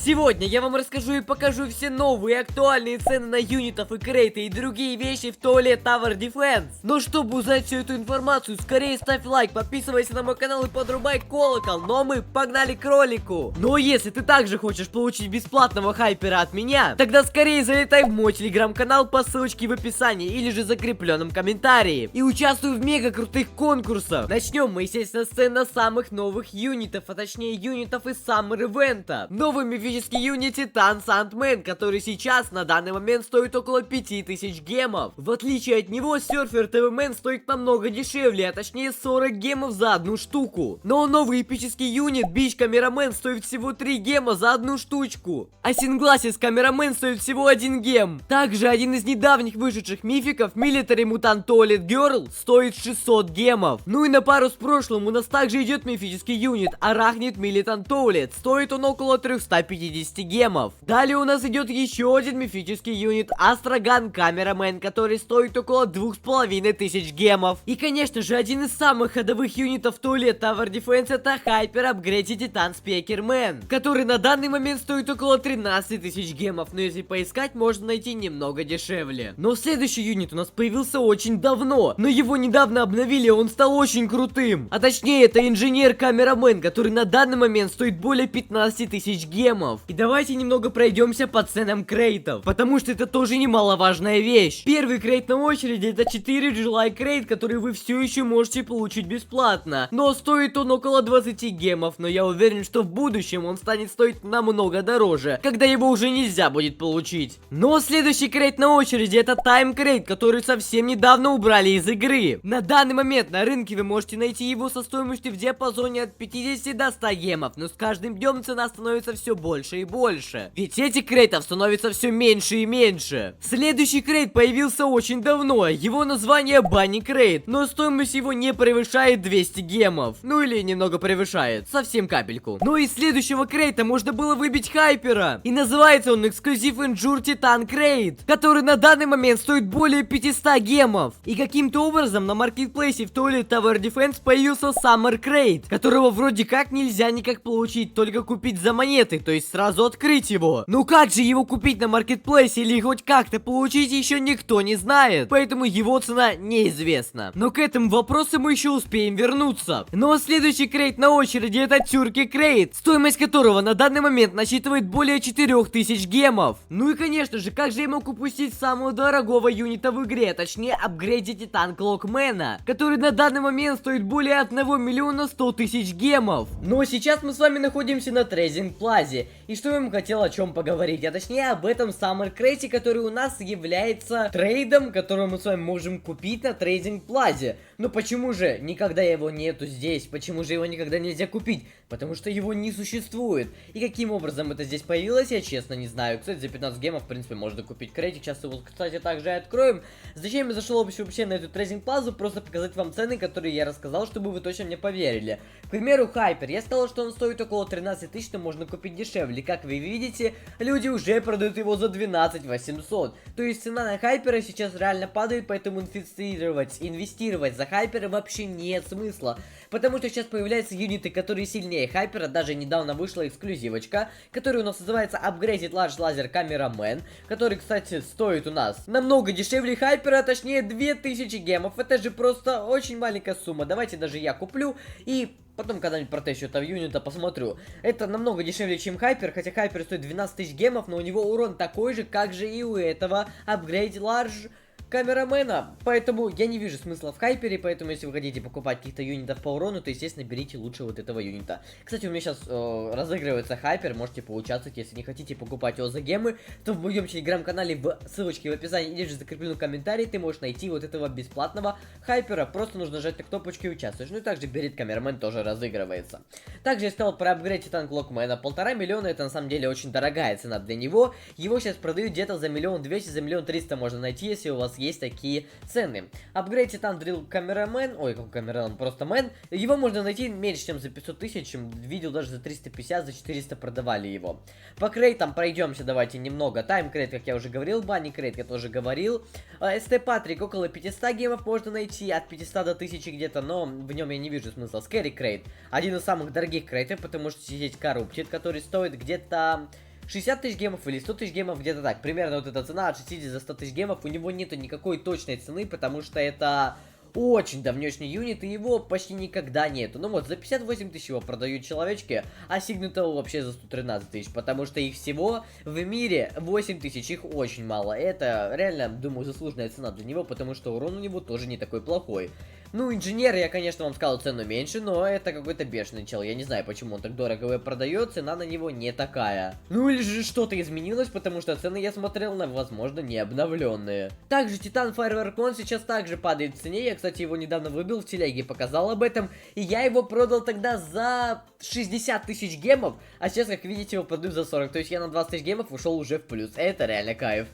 Сегодня я вам расскажу и покажу все новые актуальные цены на юнитов и крейты и другие вещи в Toilet Tower Defense. Но чтобы узнать всю эту информацию, скорее ставь лайк, подписывайся на мой канал и подрубай колокол. Ну а мы погнали к ролику. Но если ты также хочешь получить бесплатного хайпера от меня, тогда скорее залетай в мой телеграм-канал по ссылочке в описании или же закрепленном комментарии. И участвуй в мега крутых конкурсах. Начнем мы, естественно, с цен на самых новых юнитов, а точнее юнитов из Summer Ивента. Новый мифический юнит Титан Сандмен, который сейчас на данный момент стоит около 5000 гемов. В отличие от него, Серфер ТВ стоит намного дешевле, а точнее 40 гемов за одну штуку. Но новый эпический юнит Бич Камерамен стоит всего 3 гема за одну штучку. А Сингласис Камерамен стоит всего 1 гем. Также один из недавних вышедших мификов, Military Mutant Toilet Girl, стоит 600 гемов. Ну и на пару с прошлым у нас также идет мифический юнит Arachnid Militant Toilet. Стоит он около 350 гемов. Далее у нас идет еще один мифический юнит Астраган Камерамен, который стоит около 2500 гемов. И конечно же, один из самых ходовых юнитов Toilet Tower Defense это Hyper Upgrade Titan Speakerman, который на данный момент стоит около 13 тысяч гемов, но если поискать, можно найти немного дешевле. Но следующий юнит у нас появился очень давно, но его недавно обновили, он стал очень крутым. А точнее, это Инженер Камерамен, который на данный момент стоит более 15 тысяч гемов. И давайте немного пройдемся по ценам крейтов, потому что это тоже немаловажная вещь. Первый крейт на очереди это 4 July крейт, который вы все еще можете получить бесплатно. Но стоит он около 20 гемов, но я уверен, что в будущем он станет стоить намного дороже, когда его уже нельзя будет получить. Но следующий крейт на очереди это Time крейт, который совсем недавно убрали из игры. На данный момент на рынке вы можете найти его со стоимостью в диапазоне от 50 до 100 гемов, но с каждым днем цена становится все больше и больше. Ведь этих крейтов становится все меньше и меньше. Следующий крейт появился очень давно, его название Банни крейт, но стоимость его не превышает 200 гемов. Ну или немного превышает, совсем капельку. Но из следующего крейта можно было выбить хайпера. И называется он эксклюзив Endure Titan крейт, который на данный момент стоит более 500 гемов. И каким-то образом на маркетплейсе в Toilet Tower Defense появился Summer крейт, которого вроде как нельзя никак получить, только купить за монеты, то есть сразу открыть его. Ну как же его купить на маркетплейсе или хоть как-то получить, еще никто не знает, поэтому его цена неизвестна. Но к этому вопросу мы еще успеем вернуться. Ну а следующий крейт на очереди это Тюрки крейт, стоимость которого на данный момент насчитывает более 4000 гемов. Ну и конечно же, как же я мог упустить самого дорогого юнита в игре, а точнее апгрейде Титан Клокмена, который на данный момент стоит более 1 миллиона 100 тысяч гемов. Но сейчас мы с вами находимся на Трейдинг Плазе, и что я вам хотел о чем поговорить, а точнее об этом Summer крейте, который у нас является трейдом, который мы с вами можем купить на Трейдинг Плазе. Но почему же никогда его нету здесь? Почему же его никогда нельзя купить? Потому что его не существует. И каким образом это здесь появилось, я честно не знаю. Кстати, за 15 гемов, в принципе, можно купить кредит. Сейчас его, кстати, также и откроем. Зачем я зашел вообще на эту трейдинг плазу? Просто показать вам цены, которые я рассказал, чтобы вы точно мне поверили. К примеру, Хайпер. Я сказал, что он стоит около 13 тысяч, но можно купить дешевле. Как вы видите, люди уже продают его за 12 800. То есть цена на Хайпера сейчас реально падает, поэтому инвестировать за Хайпера вообще нет смысла. Потому что сейчас появляются юниты, которые сильнее Хайпера. Даже недавно вышла эксклюзивочка, которая у нас называется Upgraded Large Laser Cameraman, который, кстати, стоит у нас намного дешевле Хайпера, точнее 2000 гемов. Это же просто очень маленькая сумма. Давайте даже я куплю и потом когда-нибудь протещу этого юнита, посмотрю. Это намного дешевле, чем Хайпер, хотя Хайпер стоит 12 тысяч гемов, но у него урон такой же, как же и у этого Upgrade Large Камерамена, поэтому я не вижу смысла в Хайпере, поэтому если вы хотите покупать каких-то юнитов по урону, то, естественно, берите лучше вот этого юнита. Кстати, у меня сейчас разыгрывается Хайпер, можете поучаствовать, если не хотите покупать его за гемы, то в моем телеграм-канале в ссылочке в описании или же закрепленном комментарии ты можешь найти вот этого бесплатного Хайпера, просто нужно нажать на кнопочку и участвовать. Ну и также Берет Камерамен тоже разыгрывается. Также я сказал про апгрейд Титан Клокмена, 1,5 миллиона, это на самом деле очень дорогая цена для него, его сейчас продают где-то за 1 200 000, за 1 300 000 можно найти, если у вас есть такие цены. Апгрейд Титан Дрил Камерамен, ой, как Камерамен, просто Мэн, его можно найти меньше, чем за 500 тысяч, чем видел даже за 350, за 400 продавали его. По крейтам пройдемся, давайте немного. Тайм крейт, как я уже говорил, Банни крейт, я тоже говорил. СТ Патрик около 500 гемов можно найти, от 500 до 1000 где-то, но в нем я не вижу смысла. Скэри крейт, один из самых дорогих крейтов, потому что здесь есть Корруптед, который стоит где-то 60 тысяч гемов или 100 тысяч гемов, где-то так. Примерно вот эта цена от 60 за 100 тысяч гемов. У него нету никакой точной цены, потому что это очень давнешний юнит, и его почти никогда нету. Ну вот, за 58 тысяч его продают человечки, а Сигнутал вообще за 113 тысяч, потому что их всего в мире 8 тысяч, их очень мало. Это реально, думаю, заслуженная цена для него, потому что урон у него тоже не такой плохой. Ну, инженер, я, конечно, вам сказал цену меньше, но это какой-то бешеный чел. Я не знаю, почему он так дорого его продает, цена на него не такая. Ну, или же что-то изменилось, потому что цены я смотрел на, возможно, не обновленные. Также Титан Firework он сейчас также падает в цене. Я, кстати, его недавно выбил в телеге, показал об этом. И я его продал тогда за 60 тысяч гемов, а сейчас, как видите, его продаю за 40. То есть я на 20 тысяч гемов ушел уже в плюс. Это реально кайф.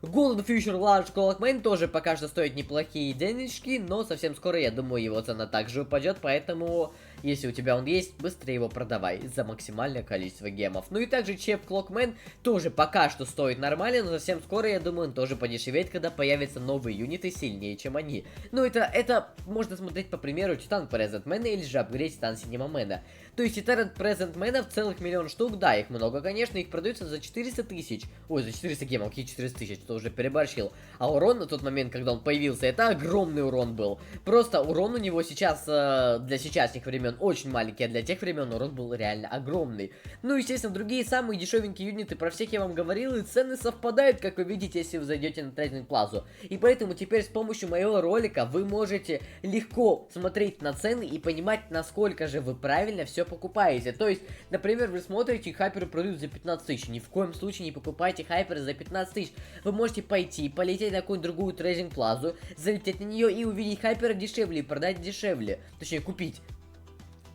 Golden Future Large Clockman тоже пока что стоит неплохие денежки, но совсем скоро, я думаю, его цена также упадет, поэтому, если у тебя он есть, быстрее его продавай за максимальное количество гемов. Ну и также Чеп Clockman тоже пока что стоит нормально, но совсем скоро, я думаю, он тоже подешевеет, когда появятся новые юниты сильнее, чем они. Ну это можно смотреть по примеру Титан Презентмена или же апгрейд Титан Синемамена. То есть Титан Презентменов целых миллион штук, да, их много, конечно, их продаются за 400 тысяч. Ой, за 400 гемов, какие 400 тысяч, что уже переборщил. А урон на тот момент, когда он появился, это огромный урон был. Просто урон у него сейчас, для сейчасшних времен, очень маленький, а для тех времен урон был реально огромный. Ну, естественно, другие самые дешевенькие юниты, про всех я вам говорил, и цены совпадают, как вы видите, если вы зайдете на трейдинг плазу. И поэтому теперь с помощью моего ролика вы можете легко смотреть на цены и понимать, насколько же вы правильно все покупаете. То есть, например, вы смотрите, хайперы продают за 15 тысяч. Ни в коем случае не покупайте хайперы за 15 тысяч. Вы можете пойти, полететь на какую-нибудь другую трейдинг плазу, залететь на нее и увидеть хайпера дешевле и продать дешевле. Точнее, купить.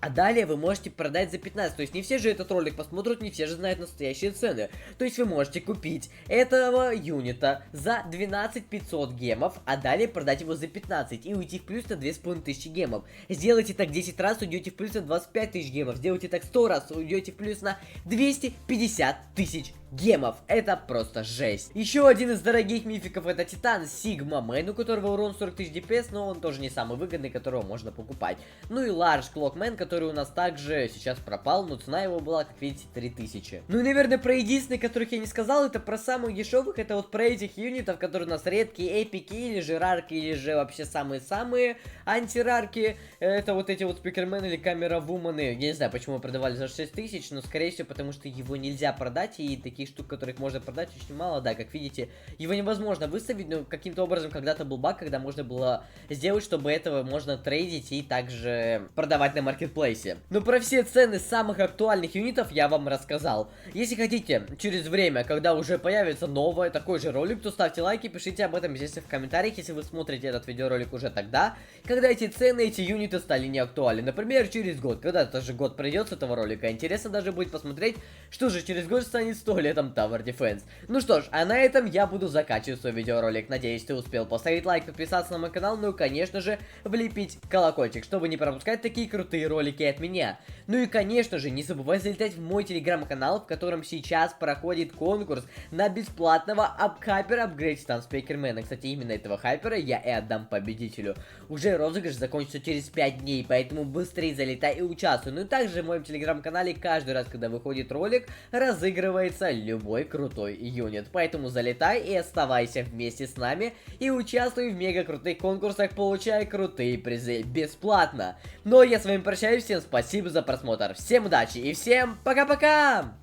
А далее вы можете продать за 15, то есть не все же этот ролик посмотрят, не все же знают настоящие цены. То есть вы можете купить этого юнита за 12 500 гемов, а далее продать его за 15 и уйти в плюс на 2500 гемов. Сделайте так 10 раз, уйдете в плюс на 25 тысяч гемов. Сделайте так 100 раз, уйдете в плюс на 250 тысяч гемов. Это просто жесть. Еще один из дорогих мификов это Титан Сигма Мэн, у которого урон 40 тысяч ДПС, но он тоже не самый выгодный, которого можно покупать. Ну и Large Clockman, который у нас также сейчас пропал, но цена его была, как видите, 3000. Ну и, наверное, про единственные, которых я не сказал, это про самых дешевых, это вот про этих юнитов, которые у нас редкие, эпики, или же рарки, или же вообще самые-самые антирарки. Это вот эти вот спикермены или камера вуманы. Я не знаю, почему продавали за 6000, но скорее всего, потому что его нельзя продать, и таких штук, которых можно продать, очень мало. Да, как видите, его невозможно выставить, но каким-то образом когда-то был баг, когда можно было сделать, чтобы этого можно трейдить и также продавать на маркетплейсе. Ну, про все цены самых актуальных юнитов я вам рассказал. Если хотите, через время, когда уже появится новый такой же ролик, то ставьте лайки, пишите об этом здесь в комментариях, если вы смотрите этот видеоролик уже тогда, когда эти цены, эти юниты стали неактуальны. Например, через год, когда этот же год придет с этого ролика. Интересно даже будет посмотреть, что же через год станет 100 летом Tower Defense. Ну что ж, а на этом я буду заканчивать свой видеоролик. Надеюсь, ты успел поставить лайк, подписаться на мой канал, ну и, конечно же, влепить колокольчик, чтобы не пропускать такие крутые ролики от меня. Ну и, конечно же, не забывай залетать в мой телеграм-канал, в котором сейчас проходит конкурс на бесплатного хайпера апгрейд Титан Спикермена. Кстати, именно этого хайпера я и отдам победителю. Уже розыгрыш закончится через 5 дней, поэтому быстрее залетай и участвуй. Ну и также в моем телеграм-канале каждый раз, когда выходит ролик, разыгрывается любой крутой юнит. Поэтому залетай и оставайся вместе с нами и участвуй в мега крутых конкурсах, получай крутые призы бесплатно. Ну а я с вами прощаюсь, всем спасибо за просмотр, всем удачи и всем пока-пока!